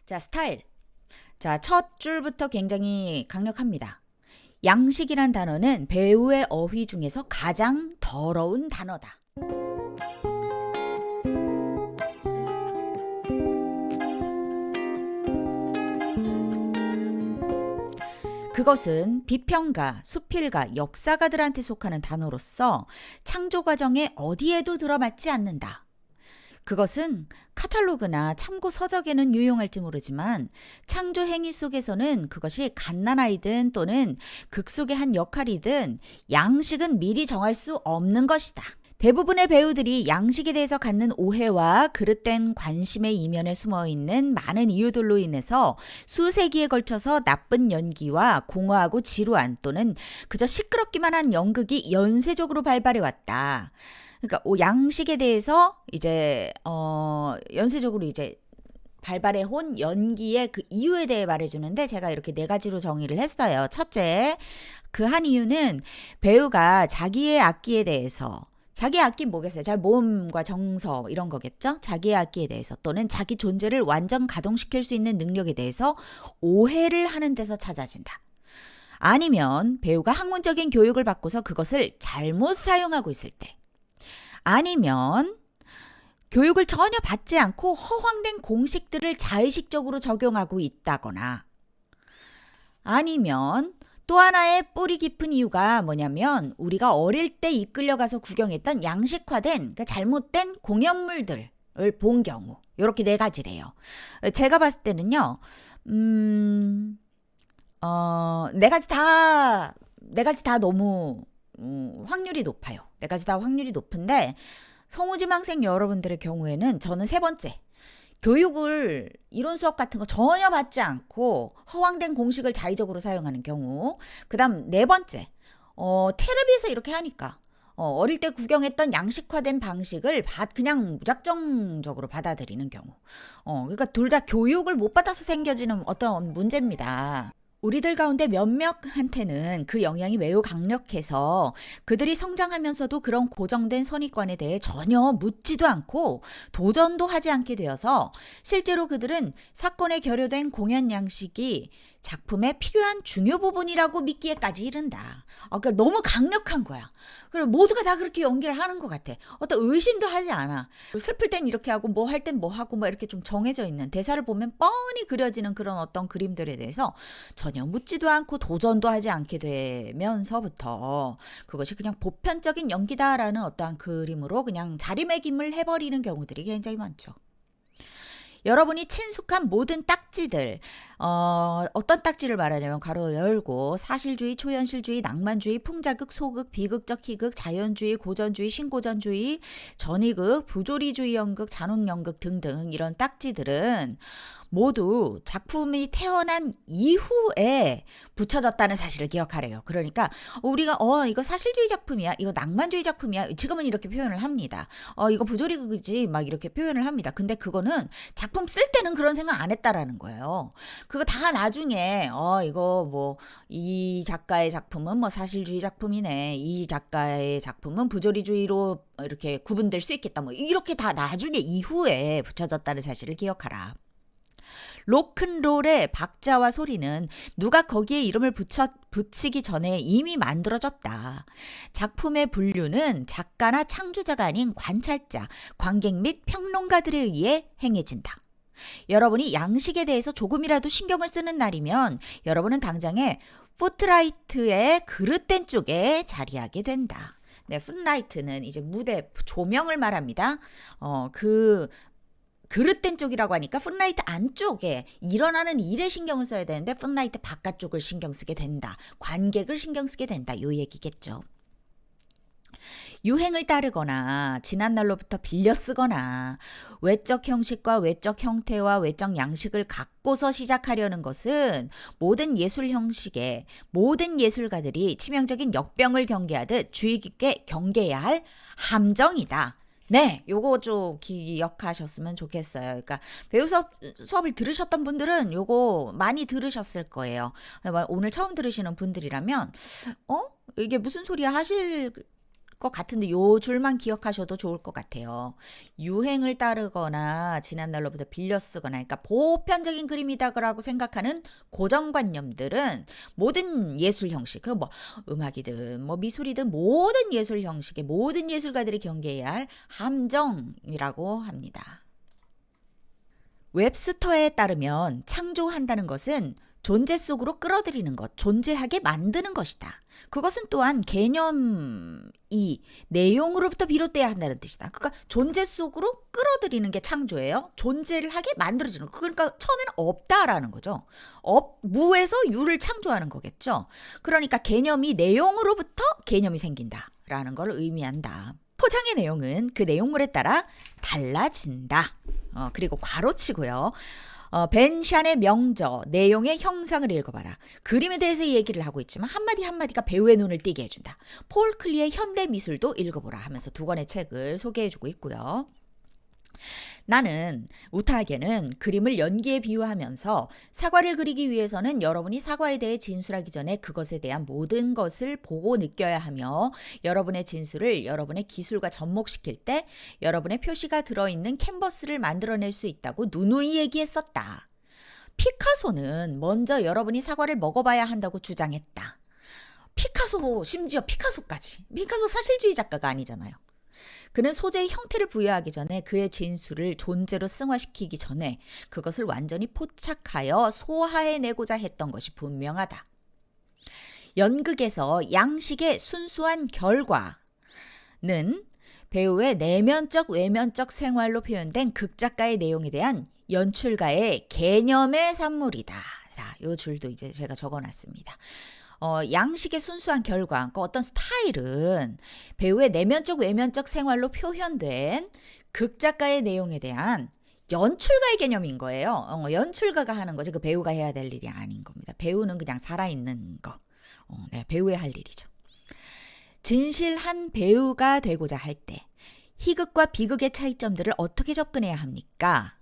자, 스타일. 자, 첫 줄부터 굉장히 강력합니다. 양식이란 단어는 배우의 어휘 중에서 가장 더러운 단어다. 그것은 비평가, 수필가, 역사가들한테 속하는 단어로서 창조 과정에 어디에도 들어맞지 않는다. 그것은 카탈로그나 참고 서적에는 유용할지 모르지만 창조 행위 속에서는 그것이 갓난아이든 또는 극 속의 한 역할이든 양식은 미리 정할 수 없는 것이다. 대부분의 배우들이 양식에 대해서 갖는 오해와 그릇된 관심의 이면에 숨어있는 많은 이유들로 인해서 수세기에 걸쳐서 나쁜 연기와 공허하고 지루한 또는 그저 시끄럽기만 한 연극이 연쇄적으로 발발해왔다. 그러니까 양식에 대해서 이제 연쇄적으로 이제 발발해 온 연기의 그 이유에 대해 말해주는데 제가 이렇게 네 가지로 정의를 했어요. 첫째, 그 한 이유는 배우가 자기의 악기에 대해서 자기의 악기 뭐겠어요? 자기 몸과 정서 이런 거겠죠? 자기의 악기에 대해서 또는 자기 존재를 완전 가동시킬 수 있는 능력에 대해서 오해를 하는 데서 찾아진다. 아니면 배우가 학문적인 교육을 받고서 그것을 잘못 사용하고 있을 때. 아니면 교육을 전혀 받지 않고 허황된 공식들을 자의식적으로 적용하고 있다거나 아니면 또 하나의 뿌리 깊은 이유가 뭐냐면 우리가 어릴 때 이끌려가서 구경했던 양식화된 그러니까 잘못된 공연물들을 본 경우 이렇게 네 가지래요. 제가 봤을 때는요. 네 가지 다 너무 확률이 높아요. 네 가지 다 확률이 높은데 성우지망생 여러분들의 경우에는 저는 세 번째 교육을 이론 수업 같은 거 전혀 받지 않고 허황된 공식을 자의적으로 사용하는 경우 그 다음 네 번째 텔레비에서 이렇게 하니까 어릴 때 구경했던 양식화된 방식을 그냥 무작정적으로 받아들이는 경우 그러니까 둘 다 교육을 못 받아서 생겨지는 어떤 문제입니다. 우리들 가운데 몇몇한테는 그 영향이 매우 강력해서 그들이 성장하면서도 그런 고정된 선입관에 대해 전혀 묻지도 않고 도전도 하지 않게 되어서 실제로 그들은 사건에 결여된 공연 양식이 작품에 필요한 중요 부분이라고 믿기에까지 이른다. 그러니까 너무 강력한 거야. 그리고 모두가 다 그렇게 연기를 하는 것 같아. 어떤 의심도 하지 않아. 슬플 땐 이렇게 하고 뭐 할 땐 뭐 하고 뭐 이렇게 좀 정해져 있는 대사를 보면 뻔히 그려지는 그런 어떤 그림들에 대해서 전혀 묻지도 않고 도전도 하지 않게 되면서부터 그것이 그냥 보편적인 연기다라는 어떠한 그림으로 그냥 자리매김을 해버리는 경우들이 굉장히 많죠. 여러분이 친숙한 모든 딱지들 어떤 딱지를 말하냐면 가로 열고 사실주의, 초현실주의, 낭만주의, 풍자극, 소극, 비극적 희극, 자연주의, 고전주의, 신고전주의, 전위극, 부조리주의 연극, 잔혹연극 등등 이런 딱지들은 모두 작품이 태어난 이후에 붙여졌다는 사실을 기억하래요. 그러니까 우리가 이거 사실주의 작품이야, 이거 낭만주의 작품이야, 지금은 이렇게 표현을 합니다. 이거 부조리극이지 막 이렇게 표현을 합니다. 근데 그거는 작품 쓸 때는 그런 생각 안 했다라는 거예요. 그거 다 나중에 이거 뭐 이 작가의 작품은 뭐 사실주의 작품이네, 이 작가의 작품은 부조리주의로 이렇게 구분될 수 있겠다, 뭐 이렇게 다 나중에 이후에 붙여졌다는 사실을 기억하라. 로큰롤의 박자와 소리는 누가 거기에 이름을 붙이기 전에 이미 만들어졌다. 작품의 분류는 작가나 창조자가 아닌 관찰자, 관객 및 평론가들에 의해 행해진다. 여러분이 양식에 대해서 조금이라도 신경을 쓰는 날이면 여러분은 당장에 푸트라이트의 그릇된 쪽에 자리하게 된다. 네, 풋라이트는 이제 무대 조명을 말합니다. 그릇된 쪽이라고 하니까 풋라이트 안쪽에 일어나는 일에 신경을 써야 되는데 풋라이트 바깥쪽을 신경 쓰게 된다. 관객을 신경 쓰게 된다. 요 얘기겠죠. 유행을 따르거나 지난 날로부터 빌려 쓰거나 외적 형식과 외적 형태와 외적 양식을 갖고서 시작하려는 것은 모든 예술 형식에 모든 예술가들이 치명적인 역병을 경계하듯 주의 깊게 경계해야 할 함정이다. 네, 요거 좀 기억하셨으면 좋겠어요. 그러니까 배우 수업을 들으셨던 분들은 요거 많이 들으셨을 거예요. 오늘 처음 들으시는 분들이라면 이게 무슨 소리야 하실 것 같은데 요 줄만 기억하셔도 좋을 것 같아요. 유행을 따르거나 지난날로부터 빌려 쓰거나 그러니까 보편적인 그림이다라고 생각하는 고정관념들은 모든 예술 형식, 그 뭐 음악이든 뭐 미술이든 모든 예술 형식의 모든 예술가들이 경계해야 할 함정이라고 합니다. 웹스터에 따르면 창조한다는 것은 존재 속으로 끌어들이는 것, 존재하게 만드는 것이다. 그것은 또한 개념이 내용으로부터 비롯돼야 한다는 뜻이다. 그러니까 존재 속으로 끌어들이는 게 창조예요. 존재를 하게 만들어지는 거. 그러니까 처음에는 없다라는 거죠. 무에서 유를 창조하는 거겠죠. 그러니까 개념이 내용으로부터 개념이 생긴다라는 걸 의미한다. 포장의 내용은 그 내용물에 따라 달라진다. 그리고 괄호치고요. 벤 샨의 명저, 내용의 형상을 읽어봐라. 그림에 대해서 얘기를 하고 있지만 한마디 한마디가 배우의 눈을 띄게 해준다. 폴 클리의 현대미술도 읽어보라 하면서 두 권의 책을 소개해주고 있고요. 나는 우타하게는 그림을 연기에 비유하면서 사과를 그리기 위해서는 여러분이 사과에 대해 진술하기 전에 그것에 대한 모든 것을 보고 느껴야 하며 여러분의 진술을 여러분의 기술과 접목시킬 때 여러분의 표시가 들어있는 캔버스를 만들어낼 수 있다고 누누이 얘기했었다. 피카소는 먼저 여러분이 사과를 먹어봐야 한다고 주장했다. 심지어 피카소까지. 피카소 사실주의 작가가 아니잖아요. 그는 소재의 형태를 부여하기 전에 그의 진술을 존재로 승화시키기 전에 그것을 완전히 포착하여 소화해내고자 했던 것이 분명하다. 연극에서 양식의 순수한 결과는 배우의 내면적 외면적 생활로 표현된 극작가의 내용에 대한 연출가의 개념의 산물이다. 자, 요 줄도 이제 제가 적어놨습니다. 양식의 순수한 결과, 그러니까 어떤 스타일은 배우의 내면적 외면적 생활로 표현된 극작가의 내용에 대한 연출가의 개념인 거예요. 연출가가 하는 거지 그 배우가 해야 될 일이 아닌 겁니다. 배우는 그냥 살아있는 거. 네, 배우의 할 일이죠. 진실한 배우가 되고자 할 때 희극과 비극의 차이점들을 어떻게 접근해야 합니까?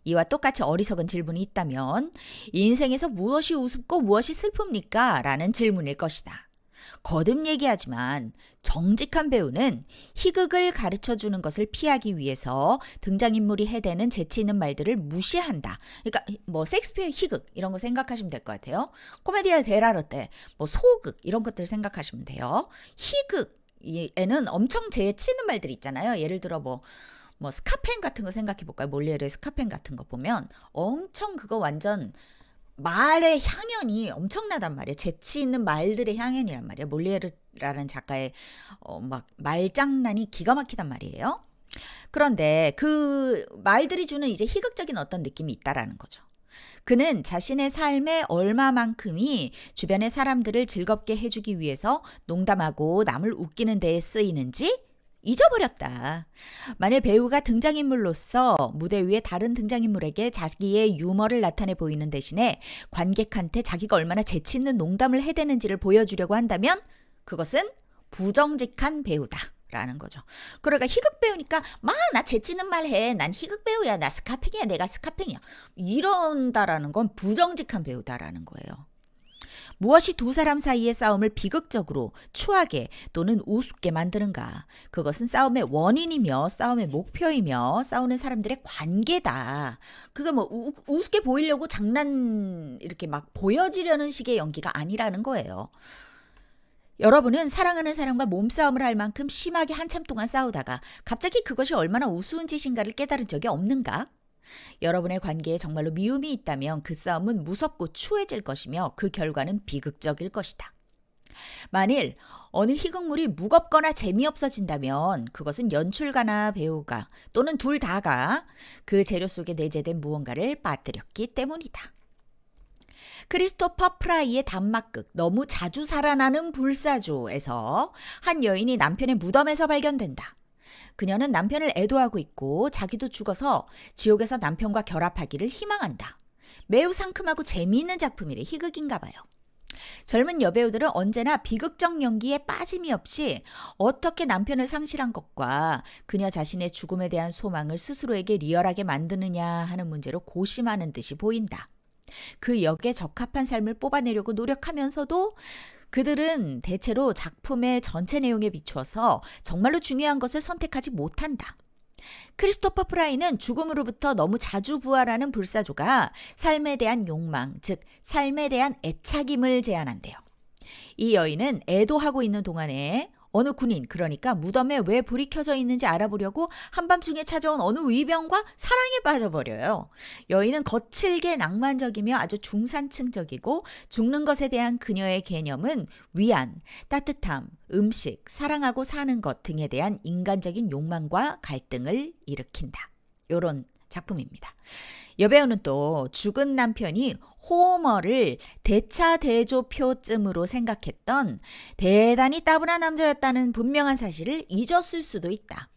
이와 똑같이 어리석은 질문이 있다면 인생에서 무엇이 우습고 무엇이 슬픕니까? 라는 질문일 것이다. 거듭 얘기하지만 정직한 배우는 희극을 가르쳐주는 것을 피하기 위해서 등장인물이 해대는 재치 있는 말들을 무시한다. 그러니까 뭐 셰익스피어의 희극 이런 거 생각하시면 될 것 같아요. 코메디아 델라르테, 뭐 소극 이런 것들 생각하시면 돼요. 희극에는 엄청 재치 있는 말들이 있잖아요. 예를 들어 뭐 스카펜 같은 거 생각해 볼까요? 몰리에르의 스카펜 같은 거 보면 엄청 그거 완전 말의 향연이 엄청나단 말이에요. 재치 있는 말들의 향연이란 말이에요. 몰리에르라는 작가의 막 말장난이 기가 막히단 말이에요. 그런데 그 말들이 주는 이제 희극적인 어떤 느낌이 있다라는 거죠. 그는 자신의 삶의 얼마만큼이 주변의 사람들을 즐겁게 해주기 위해서 농담하고 남을 웃기는 데에 쓰이는지 잊어버렸다. 만일 배우가 등장인물로서 무대 위에 다른 등장인물에게 자기의 유머를 나타내 보이는 대신에 관객한테 자기가 얼마나 재치 있는 농담을 해대는지를 보여주려고 한다면 그것은 부정직한 배우다. 라는 거죠. 그러니까 희극 배우니까 나 재치 있는 말 해. 난 희극 배우야. 나 스카팽이야. 내가 스카팽이야. 이런다라는 건 부정직한 배우다라는 거예요. 무엇이 두 사람 사이의 싸움을 비극적으로 추하게 또는 우습게 만드는가? 그것은 싸움의 원인이며 싸움의 목표이며 싸우는 사람들의 관계다. 그게 뭐 우습게 보이려고 장난 이렇게 막 보여지려는 식의 연기가 아니라는 거예요. 여러분은 사랑하는 사람과 몸싸움을 할 만큼 심하게 한참 동안 싸우다가 갑자기 그것이 얼마나 우스운 짓인가를 깨달은 적이 없는가? 여러분의 관계에 정말로 미움이 있다면 그 싸움은 무섭고 추해질 것이며 그 결과는 비극적일 것이다. 만일 어느 희극물이 무겁거나 재미없어진다면 그것은 연출가나 배우가 또는 둘 다가 그 재료 속에 내재된 무언가를 빠뜨렸기 때문이다. 크리스토퍼 프라이의 단막극 너무 자주 살아나는 불사조에서 한 여인이 남편의 무덤에서 발견된다. 그녀는 남편을 애도하고 있고 자기도 죽어서 지옥에서 남편과 결합하기를 희망한다. 매우 상큼하고 재미있는 작품이래. 희극인가 봐요. 젊은 여배우들은 언제나 비극적 연기에 빠짐이 없이 어떻게 남편을 상실한 것과 그녀 자신의 죽음에 대한 소망을 스스로에게 리얼하게 만드느냐 하는 문제로 고심하는 듯이 보인다. 그 역에 적합한 삶을 뽑아내려고 노력하면서도 그들은 대체로 작품의 전체 내용에 비추어서 정말로 중요한 것을 선택하지 못한다. 크리스토퍼 프라이는 죽음으로부터 너무 자주 부활하는 불사조가 삶에 대한 욕망, 즉 삶에 대한 애착임을 제안한대요. 이 여인은 애도하고 있는 동안에 어느 군인, 그러니까 무덤에 왜 불이 켜져 있는지 알아보려고 한밤중에 찾아온 어느 위병과 사랑에 빠져버려요. 여인은 거칠게 낭만적이며 아주 중산층적이고 죽는 것에 대한 그녀의 개념은 위안, 따뜻함, 음식, 사랑하고 사는 것 등에 대한 인간적인 욕망과 갈등을 일으킨다. 요런 작품입니다. 여배우는 또 죽은 남편이 호머를 대차대조표쯤으로 생각했던 대단히 따분한 남자였다는 분명한 사실을 잊었을 수도 있다.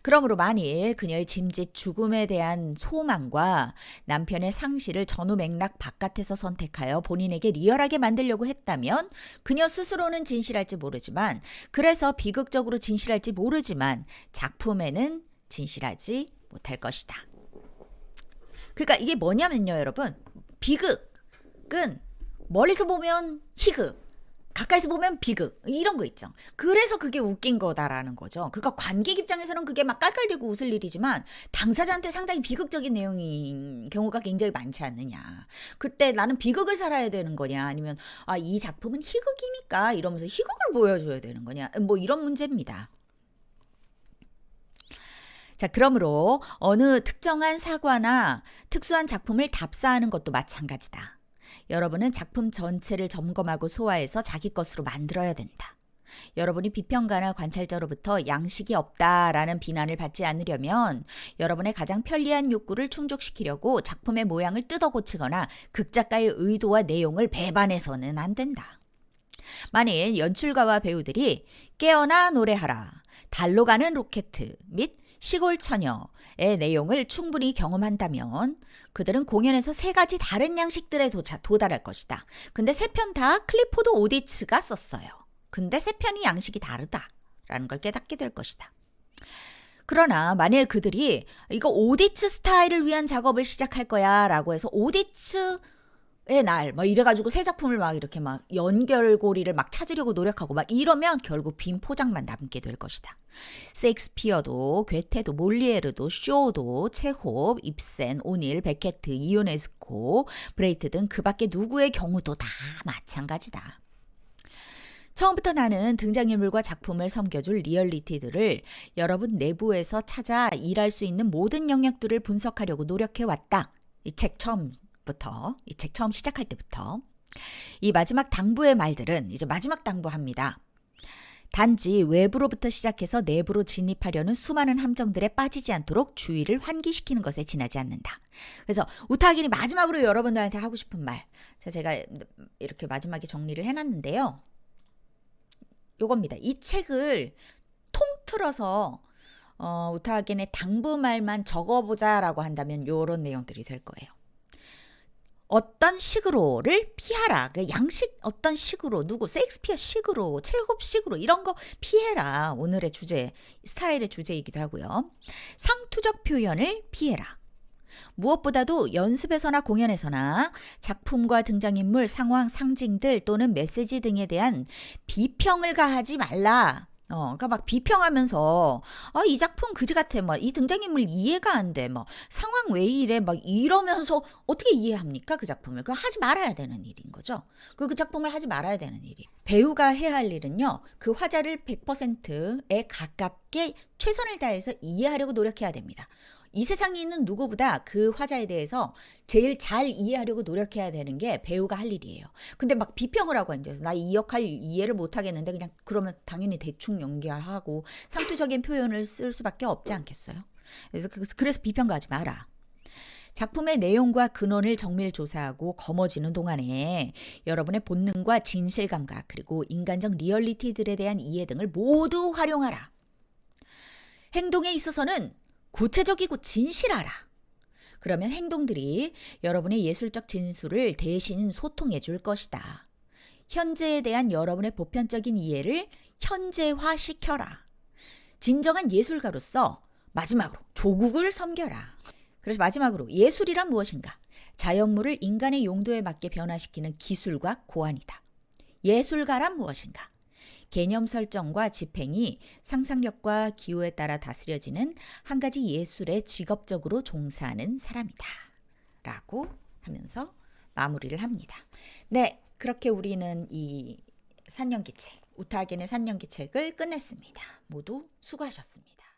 그러므로 만일 그녀의 짐짓 죽음에 대한 소망과 남편의 상실을 전후 맥락 바깥에서 선택하여 본인에게 리얼하게 만들려고 했다면 그녀 스스로는 진실할지 모르지만, 그래서 비극적으로 진실할지 모르지만 작품에는 진실하지 못할 것이다. 그러니까 이게 뭐냐면요, 여러분. 비극은 멀리서 보면 희극, 가까이서 보면 비극, 이런 거 있죠. 그래서 그게 웃긴 거다라는 거죠. 그러니까 관객 입장에서는 그게 막 깔깔대고 웃을 일이지만 당사자한테 상당히 비극적인 내용인 경우가 굉장히 많지 않느냐. 그때 나는 비극을 살아야 되는 거냐, 아니면 이 작품은 희극이니까 이러면서 희극을 보여줘야 되는 거냐, 뭐 이런 문제입니다. 자, 그러므로 어느 특정한 사과나 특수한 작품을 답사하는 것도 마찬가지다. 여러분은 작품 전체를 점검하고 소화해서 자기 것으로 만들어야 된다. 여러분이 비평가나 관찰자로부터 양식이 없다라는 비난을 받지 않으려면 여러분의 가장 편리한 욕구를 충족시키려고 작품의 모양을 뜯어 고치거나 극작가의 의도와 내용을 배반해서는 안 된다. 만일 연출가와 배우들이 깨어나 노래하라, 달로 가는 로켓 및 시골 처녀의 내용을 충분히 경험한다면 그들은 공연에서 세 가지 다른 양식들에 도달할 것이다. 근데 세 편 다 클리포드 오디츠가 썼어요. 근데 세 편이 양식이 다르다라는 걸 깨닫게 될 것이다. 그러나 만일 그들이 이거 오디츠 스타일을 위한 작업을 시작할 거야 라고 해서 오디츠 날 이래가지고 새 작품을 막 이렇게 막 연결고리를 막 찾으려고 노력하고 막 이러면 결국 빈 포장만 남게 될 것이다. 셰익스피어도 괴테도 몰리에르도 쇼도 체홉, 입센, 오닐, 베케트, 이오네스코, 브레이트 등 그 밖에 누구의 경우도 다 마찬가지다. 처음부터 나는 등장인물과 작품을 섬겨줄 리얼리티들을 여러분 내부에서 찾아 일할 수 있는 모든 영역들을 분석하려고 노력해왔다. 이 책 처음 시작할 때부터. 이 마지막 당부의 말들은 이제 마지막 당부합니다. 단지 외부로부터 시작해서 내부로 진입하려는 수많은 함정들에 빠지지 않도록 주의를 환기시키는 것에 지나지 않는다. 그래서 우타하기니 마지막으로 여러분들한테 하고 싶은 말. 제가 이렇게 마지막에 정리를 해놨는데요. 요겁니다. 이 책을 통틀어서 우타하기의 당부말만 적어보자라고 한다면 요런 내용들이 될 거예요. 어떤 식으로를 피하라. 양식 어떤 식으로, 누구 셰익스피어 식으로, 체홉 식으로 이런 거 피해라. 오늘의 주제, 스타일의 주제이기도 하고요. 상투적 표현을 피해라. 무엇보다도 연습에서나 공연에서나 작품과 등장인물, 상황, 상징들 또는 메시지 등에 대한 비평을 가하지 말라. 그러니까 막 비평하면서 이 작품 그지 같아, 이 등장인물 이해가 안 돼, 상황 왜 이래, 이러면서 어떻게 이해합니까 그 작품을? 그거 하지 말아야 되는 일인 거죠. 그 작품을 하지 말아야 되는 일이. 배우가 해야 할 일은요, 그 화자를 100%에 가깝게 최선을 다해서 이해하려고 노력해야 됩니다. 이 세상에 있는 누구보다 그 화자에 대해서 제일 잘 이해하려고 노력해야 되는 게 배우가 할 일이에요. 근데 막 비평을 하고 앉아서 나 이 역할 이해를 못하겠는데 그냥 그러면 당연히 대충 연기하고 상투적인 표현을 쓸 수밖에 없지 않겠어요? 그래서 비평가하지 마라. 작품의 내용과 근원을 정밀 조사하고 거머쥐는 동안에 여러분의 본능과 진실 감각 그리고 인간적 리얼리티들에 대한 이해 등을 모두 활용하라. 행동에 있어서는 구체적이고 진실하라. 그러면 행동들이 여러분의 예술적 진술을 대신 소통해 줄 것이다. 현재에 대한 여러분의 보편적인 이해를 현재화시켜라. 진정한 예술가로서 마지막으로 조국을 섬겨라. 그래서 마지막으로 예술이란 무엇인가? 자연물을 인간의 용도에 맞게 변화시키는 기술과 고안이다. 예술가란 무엇인가? 개념 설정과 집행이 상상력과 기호에 따라 다스려지는 한 가지 예술에 직업적으로 종사하는 사람이다. 라고 하면서 마무리를 합니다. 네, 그렇게 우리는 이 산년기책, 우타하겐의 산년기책을 끝냈습니다. 모두 수고하셨습니다.